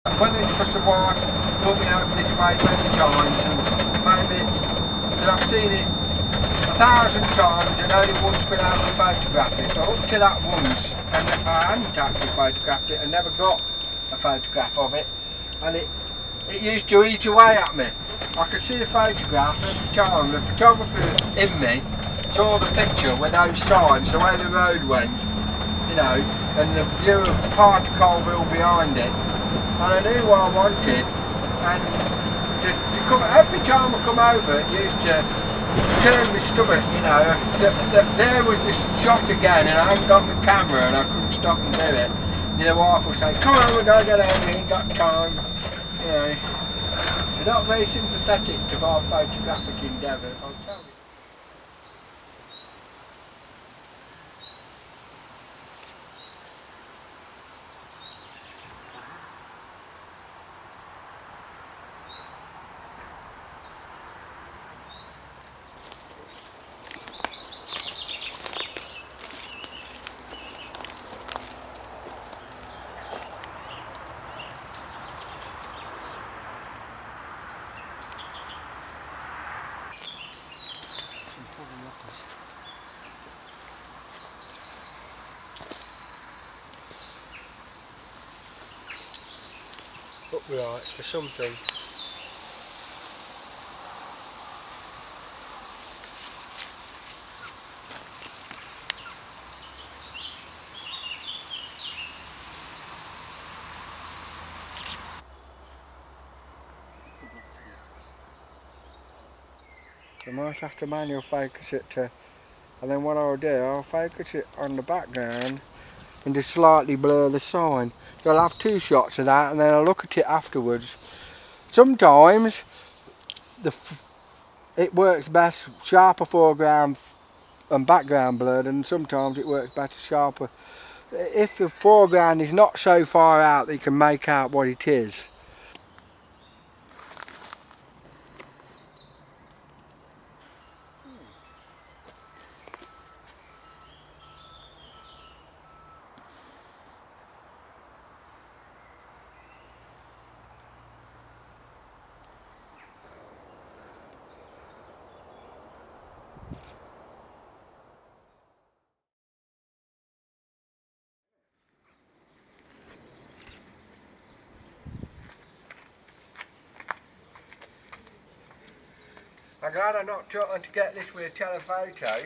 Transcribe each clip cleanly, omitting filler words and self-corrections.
Whether it's just a wife brought me out this way many times, and maybe it's that I've seen it 1,000 times and only once been able to photograph it. But up to that once, and I hadn't actually photographed it and never got a photograph of it, and it used to eat away at me. I could see the photograph every time. The photographer in me saw the picture with those signs, the way the road went, you know, and the view of part of Coalville behind it. And I knew what I wanted, and to come, every time I come over, it used to turn my stomach, you know. There was this shot again, and I hadn't got my camera, and I couldn't stop and do it. And the wife would say, "Come on, we're going to get home, we ain't got time." You know, they're not very sympathetic to my photographic endeavours, I'll tell you. Uprights for something. I might have to manual focus it to, and then what I'll do, I'll focus it on the background and just slightly blur the sign. So I'll have two shots of that, and then I'll look at it afterwards. Sometimes it works best sharper foreground and background blurred, and sometimes it works better sharper. If the foreground is not so far out that you can make out what it is. I'm glad I'm not trying to get this with a telephoto.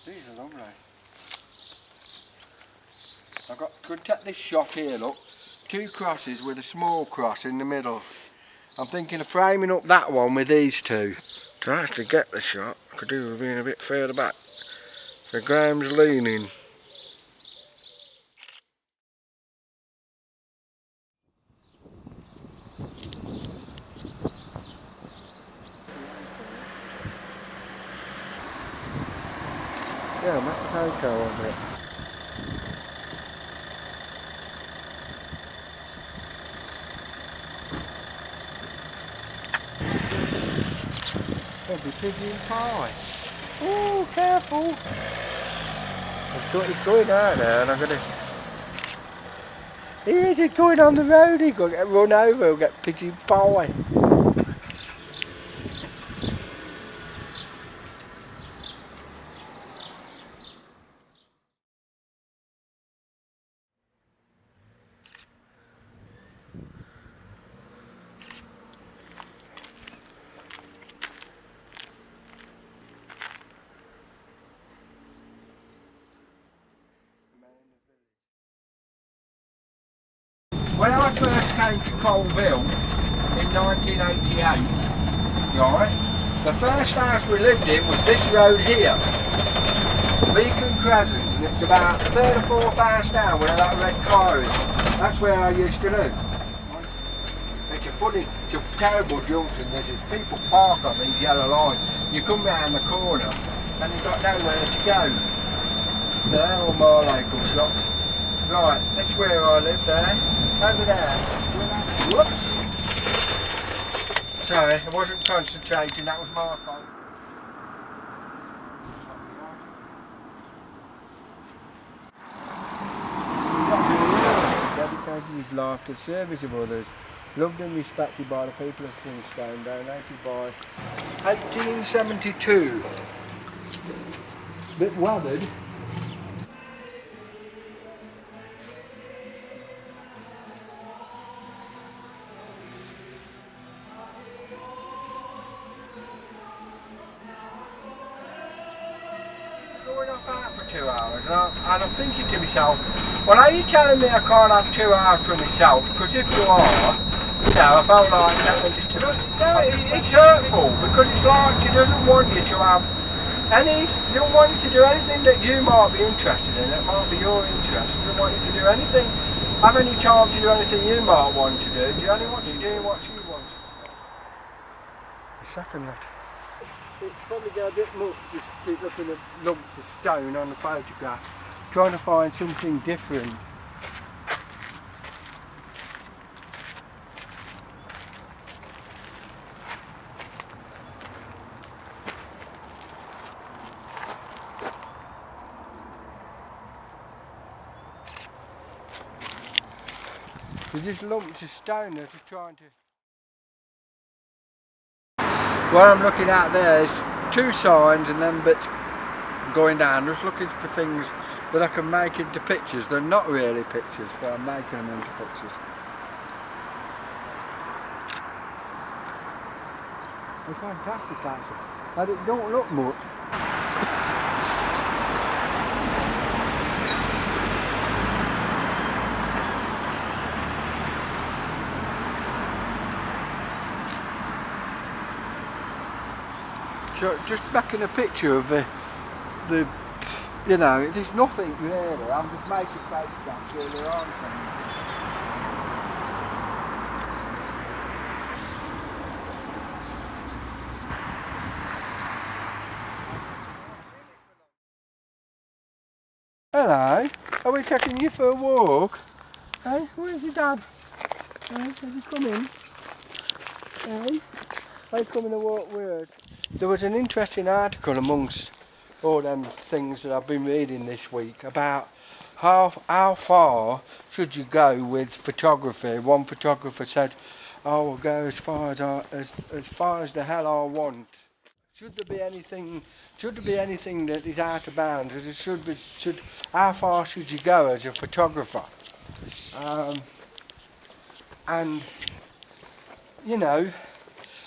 These are lovely. Could take this shot here, look. Two crosses with a small cross in the middle. I'm thinking of framing up that one with these two. To actually get the shot, I could do with being a bit further back. So Graham's leaning. Yeah, make a photo of it. There'll be pigeon pie. Oh, careful! He's going out there, and I'm gonna. He's going on the road. He's gonna get run over. He'll get pigeon pie. When I first came to Coalville in 1988, right, the first house we lived in was this road here, Beacon Crescent, and it's about the third or fourth house down where that red car is. That's where I used to live. It's a funny, it's a terrible junction. This is people park on these yellow lines. You come round the corner and you've got nowhere to go. So they're all my local shops. Right, that's where I live there. Over there. Whoops. Sorry, I wasn't concentrating, that was my fault. Dedicated his life to the service of others, loved and respected by the people of Kingstone, donated by 1872. Bit weathered. Going off out for 2 hours and I'm thinking to myself, well, are you telling me I can't have 2 hours for myself? Because if you are, you know, I felt like it's hurtful because it's like she doesn't want you to have any, she don't want you to do anything that you might be interested in, it might be your interest. She doesn't want you to do anything, have any time to do anything you might want to do. She only wants to do what she wants. A second left. It's probably got a bit much just keep looking at lumps of stone on the photograph, trying to find something different. They're just lumps of stone, they're just trying to... What I'm looking at there is 2 signs and then bits going down, just looking for things that I can make into pictures. They're not really pictures, but I'm making them into pictures. They're fantastic actually, and it don't look much. So just making a picture of the you know, there's nothing really, I'm just making photographs where there aren't things. Hello, are we taking you for a walk? Hey, where's your dad? Hey, has he come in? Hey, are you coming to walk with us? There was an interesting article amongst all them things that I've been reading this week about how far should you go with photography. One photographer said, "Oh, we'll go as far as the hell I want." Should there be anything that is out of bounds? How far should you go as a photographer? And you know,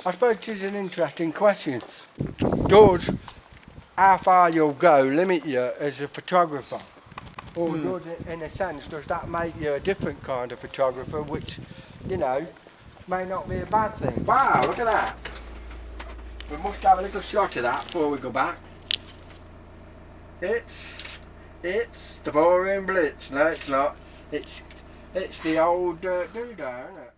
I suppose it's an interesting question. Does how far you'll go limit you as a photographer? Or does it, in a sense, does that make you a different kind of photographer, which, you know, may not be a bad thing? Wow, look at that. We must have a little shot of that before we go back. It's the Boring Blitz. No, it's not. It's the old doodah, isn't it?